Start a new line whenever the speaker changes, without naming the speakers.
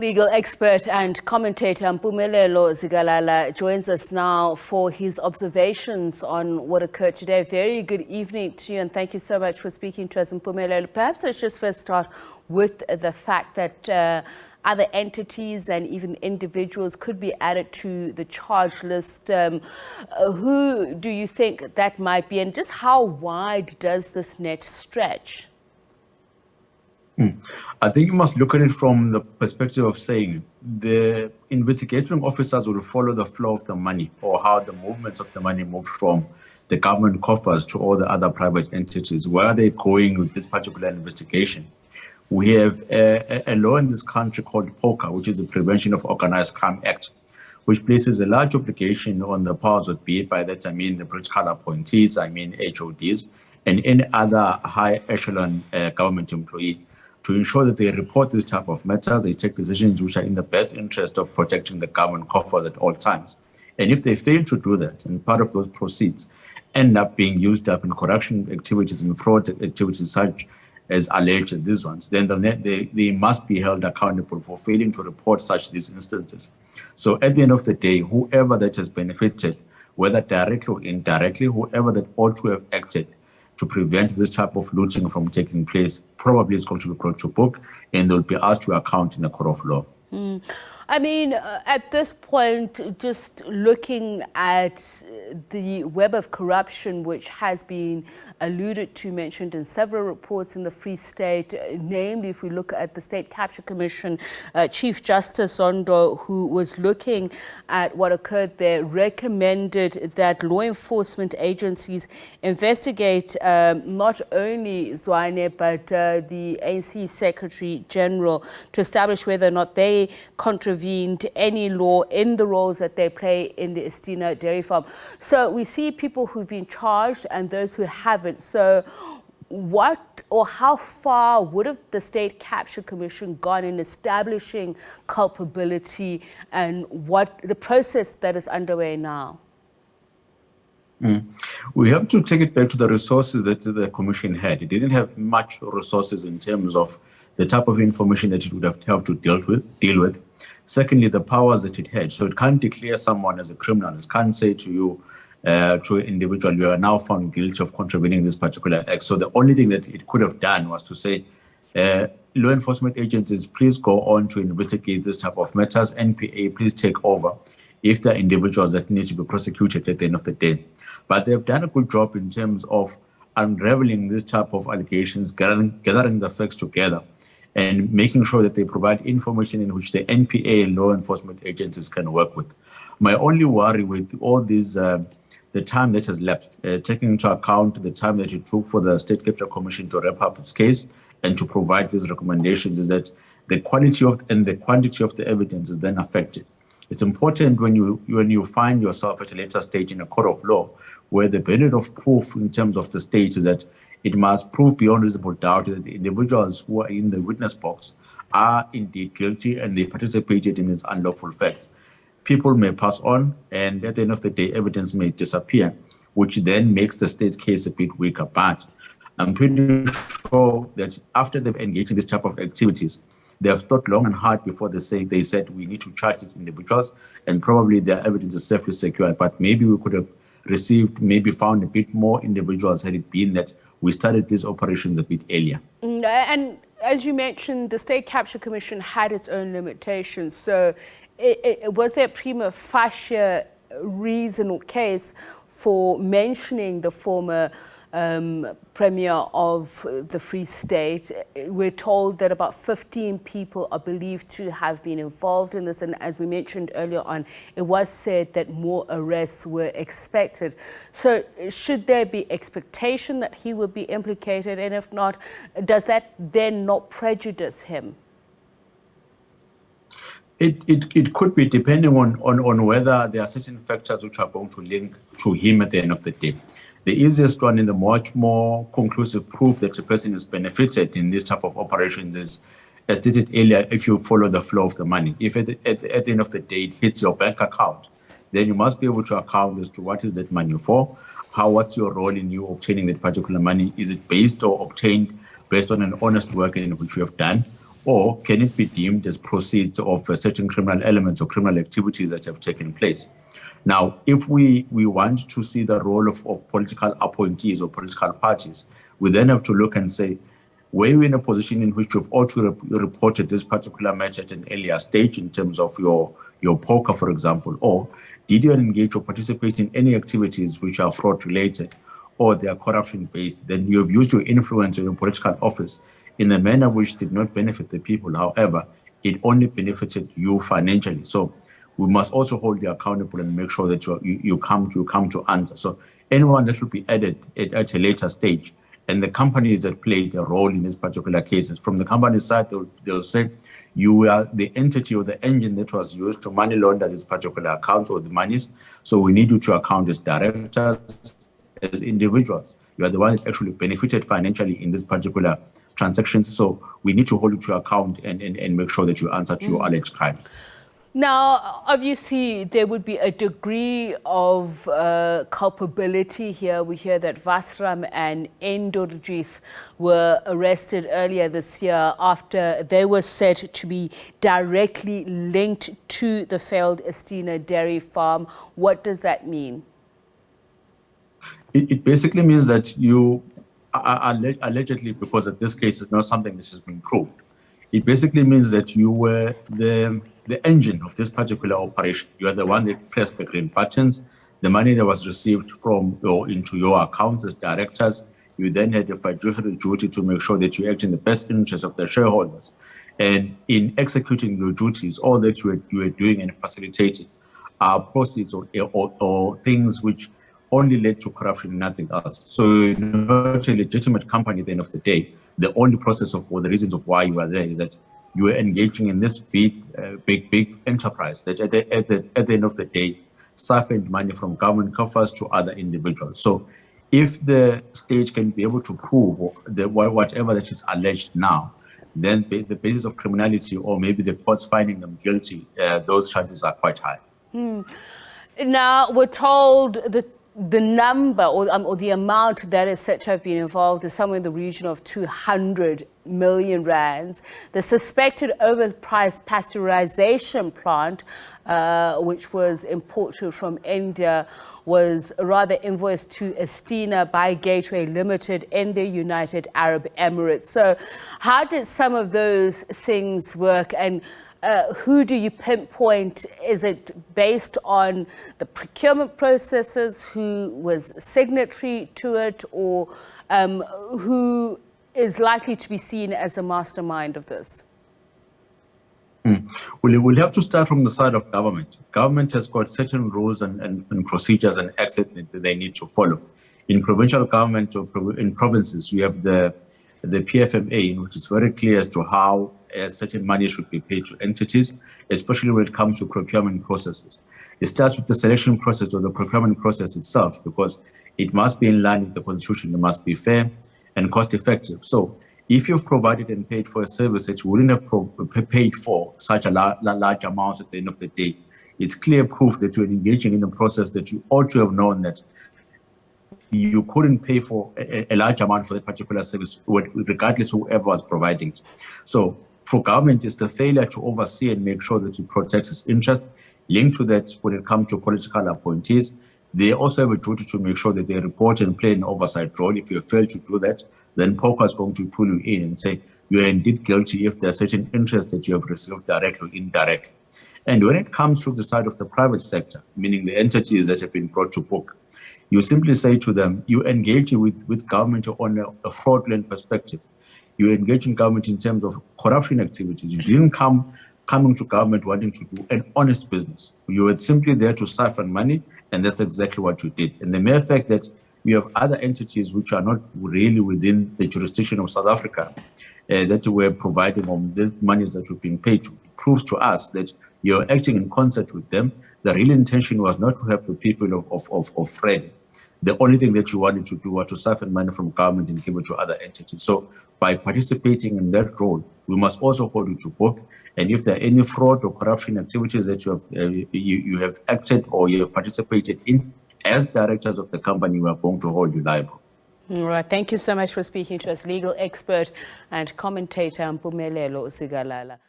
Legal expert and commentator Mpumelelo Zikalala joins us now for his observations on what occurred today. Very good evening to you, and thank you so much for speaking to us, Mpumelelo. Perhaps let's just first start with the fact that other entities and even individuals could be added to the charge list. Who do you think that might be, and just how wide does this net stretch?
I think you must look at it from the perspective of saying the investigating officers will follow the flow of the money, or how the movements of the money move from the government coffers to all the other private entities. Where are they going with this particular investigation? We have a law in this country called POCA, which is the Prevention of Organized Crime Act, which places a large obligation on the powers that be. By that I mean the political appointees, I mean HODs, and any other high echelon government employee, to ensure that they report this type of matter. They take decisions which are in the best interest of protecting the government coffers at all times. And if they fail to do that, and part of those proceeds end up being used up in corruption activities and fraud activities such as alleged these ones, then they must be held accountable for failing to report such these instances. So at the end of the day, whoever that has benefited, whether directly or indirectly, whoever that ought to have acted to prevent this type of looting from taking place, probably is going to be brought to book, and they'll be asked to account in a court of law.
I mean, at this point, just looking at the web of corruption, which has been alluded to, mentioned in several reports in the Free State, namely if we look at the State Capture Commission, Chief Justice Zondo, who was looking at what occurred there, recommended that law enforcement agencies investigate not only Zwane, but the ANC Secretary General, to establish whether or not they contravened any law in the roles that they play in the Estina Diary Farm. So we see people who've been charged and those who haven't. So what or how far would have the State Capture Commission gone in establishing culpability, and what the process that is underway now?
We have to take it back to the resources that the commission had. It didn't have much resources in terms of the type of information that it would have helped to deal with. Secondly, the powers that it had. So it can't declare someone as a criminal. It can't say to you, to an individual, you are now found guilty of contravening this particular act. So the only thing that it could have done was to say, law enforcement agencies, please go on to investigate this type of matters. NPA, please take over if there are individuals that need to be prosecuted at the end of the day. But they've done a good job in terms of unraveling this type of allegations, gathering the facts together, and making sure that they provide information in which the NPA and law enforcement agencies can work with. My only worry with all these, the time that has lapsed, taking into account the time that it took for the State Capture Commission to wrap up its case and to provide these recommendations, is that the quality of and the quantity of the evidence is then affected. It's important when you find yourself at a later stage in a court of law, where the burden of proof in terms of the state is that it must prove beyond reasonable doubt that the individuals who are in the witness box are indeed guilty and they participated in these unlawful facts. People may pass on, and at the end of the day, evidence may disappear, which then makes the state's case a bit weaker. But I'm pretty sure that after they've engaged in this type of activities, they have thought long and hard before they said we need to charge these individuals, and probably their evidence is safely secured. But maybe we could have found a bit more individuals had it been that we started these operations a bit earlier.
And as you mentioned, the State Capture Commission had its own limitations. So was there a prima facie reason or case for mentioning the former Premier of the Free State? We're told that about 15 people are believed to have been involved in this, and as we mentioned earlier on, it was said that more arrests were expected. So should there be expectation that he would be implicated, and if not, does that then not prejudice him?
It could be, depending on whether there are certain factors which are going to link to him at the end of the day. The easiest one and the much more conclusive proof that a person is benefited in this type of operations is, as stated earlier, if you follow the flow of the money. If at the end of the day it hits your bank account, then you must be able to account as to what is that money for, what's your role in you obtaining that particular money. Is it based or obtained based on an honest work in which you have done, or can it be deemed as proceeds of certain criminal elements or criminal activities that have taken place? Now, if we want to see the role of political appointees or political parties, we then have to look and say, were you in a position in which you've auto reported this particular match at an earlier stage in terms of your poker, for example, or did you engage or participate in any activities which are fraud related or they are corruption based? Then you have used your influence in your political office in a manner which did not benefit the people. However, it only benefited you financially. So we must also hold you accountable and make sure that you come to answer. So anyone that will be added at a later stage, and the companies that played a role in this particular cases, from the company side, they'll say you are the entity or the engine that was used to money launder this particular account or the monies. So we need you to account as directors, as individuals. You are the one that actually benefited financially in this particular transactions. So we need to hold you to account and make sure that you answer to your alleged crimes.
Now, obviously, there would be a degree of culpability here. We hear that Vasram and Endorjith were arrested earlier this year after they were said to be directly linked to the failed Estina Dairy Farm. What does that mean?
It basically means that you allegedly, because of this case is not something that has been proved, it basically means that you were the engine of this particular operation. You are the one that pressed the green buttons. The money that was received into your accounts as directors, you then had a fiduciary duty to make sure that you act in the best interest of the shareholders. And in executing your duties, all that you were doing and facilitating are proceeds or things which only led to corruption and nothing else. So you're not a legitimate company at the end of the day. The only process or the reasons of why you are there is that you are engaging in this big enterprise that at the end of the day siphoned money from government coffers to other individuals. So if the state can be able to prove whatever that is alleged now, then the basis of criminality or maybe the courts finding them guilty, those chances are quite high.
Now, we're told that the number or the amount that is said to have been involved is somewhere in the region of 200 million rands. The suspected overpriced pasteurization plant, which was imported from India, was rather invoiced to Estina by Gateway Limited in the United Arab Emirates. So how did some of those things work, and who do you pinpoint? Is it based on the procurement processes, who was signatory to it, or who is likely to be seen as a mastermind of this?
Well, we'll have to start from the side of government. Government has got certain rules and procedures and acts that they need to follow. In provincial government or in provinces, you have the PFMA, which is very clear as to how certain money should be paid to entities, especially when it comes to procurement processes. It starts with the selection process or the procurement process itself, because it must be in line with the constitution. It must be fair and cost effective. So if you've provided and paid for a service that you wouldn't have paid for such a large amount at the end of the day, it's clear proof that you're engaging in a process that you ought to have known that you couldn't pay for a large amount for that particular service, regardless of whoever was providing it. So for government, it's the failure to oversee and make sure that it protects its interest. Linked to that, when it comes to political appointees, they also have a duty to make sure that they report and play an oversight role. If you fail to do that, then POCA is going to pull you in and say you are indeed guilty if there are certain interests that you have received directly or indirectly. And when it comes to the side of the private sector, meaning the entities that have been brought to book, you simply say to them, you engage with government on a fraudulent perspective. You engage in government in terms of corruption activities. You didn't coming to government wanting to do an honest business. You were simply there to siphon money, and that's exactly what you did. And the mere fact that you have other entities which are not really within the jurisdiction of South Africa that were providing on these monies that we've been paid to, proves to us that you're acting in concert with them. The real intention was not to help the people of Fred. The only thing that you wanted to do was to siphon money from government and give it to other entities. So by participating in that role, we must also hold you to book. And if there are any fraud or corruption activities that you have acted or you have participated in, as directors of the company, we are going to hold you liable.
All right. Thank you so much for speaking to us, legal expert and commentator Mpumelelo Zikalala.